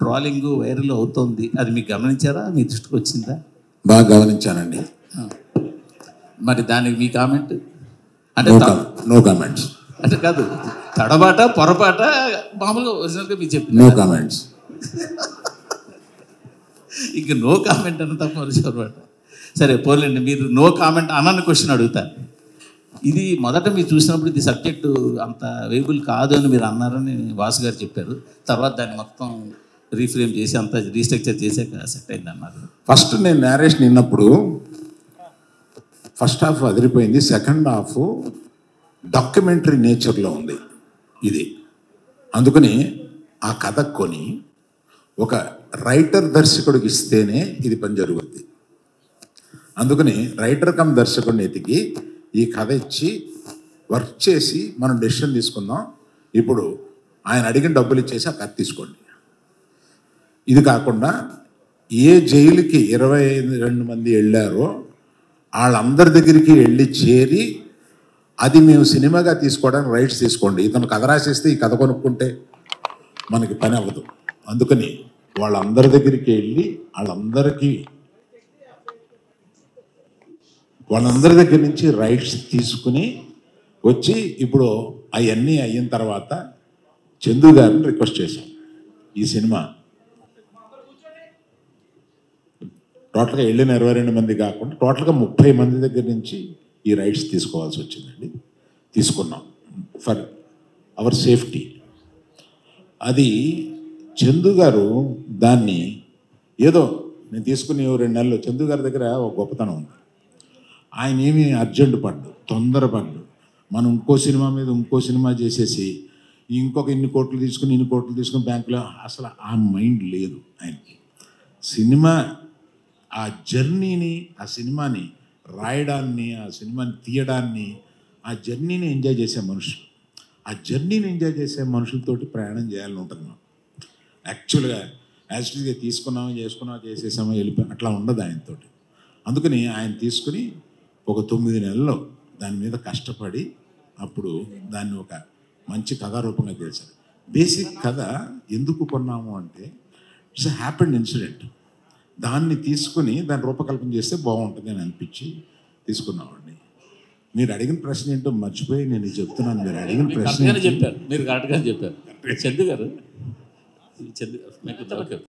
Trolling viral అవుతోంది. అది మీకు గమనించారా? మీ దృష్టికి వచ్చిందా? బాగా గమనించానండి. మరి దానికి మీ కామెంట్? అంటే నో కామెంట్స్. అంటే కాదు, తడబాట పొరపాట మామూలుగా ఒరిజినల్గా మీరు చెప్పి నో కామెంట్స్. ఇంక నో కామెంట్ అన్న తప్ప పొరపాటు. సరే పోలేండి, మీరు నో కామెంట్ అన్న క్వశ్చన్ అడుగుతా. ఇది మొదట మీరు చూసినప్పుడు ఇది సబ్జెక్టు అంత వేబుల్ కాదు అని మీరు అన్నారని వాసు గారు చెప్పారు. తర్వాత దాన్ని మొత్తం రీఫ్రేమ్ చేసి అంత రీస్ట్రక్చర్ చేసాక సెట్ అయింది అన్నారు. ఫస్ట్ నేను నేరేషన్ విన్నప్పుడు ఫస్ట్ హాఫ్ అదిరిపోయింది, సెకండ్ హాఫ్ డాక్యుమెంటరీ నేచర్లో ఉంది ఇది. అందుకని ఆ కథ కొని ఒక రైటర్ దర్శకుడికి ఇస్తేనే ఇది పని జరుగుద్ది. అందుకని రైటర్ కమ్ దర్శకుడిని ఎతికి ఈ కథ ఇచ్చి వర్క్ చేసి మనం డెసిషన్ తీసుకుందాం. ఇప్పుడు ఆయన అడిగిన డబ్బులు ఇచ్చేసి ఆ కథ తీసుకోండి. ఇది కాకుండా ఏ జైలుకి 22 మంది వెళ్ళారో వాళ్ళందరి దగ్గరికి వెళ్ళి చేరి అది మేము సినిమాగా తీసుకోవడానికి రైట్స్ తీసుకోండి. ఇతను కథ రాసేస్తే ఈ కథ కొనుక్కుంటే మనకి పని అవ్వదు. అందుకని వాళ్ళందరి దగ్గరికి వెళ్ళి వాళ్ళందరి దగ్గర నుంచి రైట్స్ తీసుకుని వచ్చి ఇప్పుడు అవన్నీ అయిన తర్వాత చందు గారిని రిక్వెస్ట్ చేశాం. ఈ సినిమా టోటల్గా వెళ్ళిన 22 మంది కాకుండా టోటల్గా 30 మంది దగ్గర నుంచి ఈ రైట్స్ తీసుకోవాల్సి వచ్చిందండి. తీసుకున్నాం ఫర్ అవర్ సేఫ్టీ. అది చందు గారు దాన్ని ఏదో నేను తీసుకుని 2 నెలలు చందు గారి దగ్గర ఒక గొప్పతనం ఉంది. ఆయన ఏమి అర్జెంట్ పడ్డు, తొందరపడ్డు. మనం ఇంకో సినిమా మీద ఇంకో సినిమా చేసేసి ఇంకొక ఇన్ని కోట్లు తీసుకుని బ్యాంకులో అసలు ఆ మైండ్ లేదు ఆయనకి. సినిమా ఆ జర్నీని, ఆ సినిమాని రాయడాన్ని, ఆ సినిమాని తీయడాన్ని, ఆ జర్నీని ఎంజాయ్ చేసే మనుషులు, ఆ జర్నీని ఎంజాయ్ చేసే మనుషులతోటి ప్రయాణం చేయాలని ఉంటుంది. మనం యాక్చువల్గా యాక్చువల్గా చేసుకున్నామా చేసేసామో వెళ్ళిపోయి అట్లా ఉండదు ఆయనతోటి. అందుకని ఆయన తీసుకుని ఒక 9 నెలల్లో దాని మీద కష్టపడి అప్పుడు దాన్ని ఒక మంచి కథారూపంగా చేశారు. బేసిక్ కథ ఎందుకు కొన్నాము అంటే ఇట్స్ ఎ హ్యాపెండ్ ఇన్సిడెంట్. దాన్ని తీసుకుని దాన్ని రూపకల్పన చేస్తే బాగుంటుంది అని అనిపించి తీసుకున్నామండి. మీరు అడిగిన ప్రశ్న ఏంటో మర్చిపోయి నేను చెప్తున్నాను. మీరు అడిగిన ప్రశ్న చెప్పారు, మీరు కరెక్ట్గా చెప్పారు. చందు గారు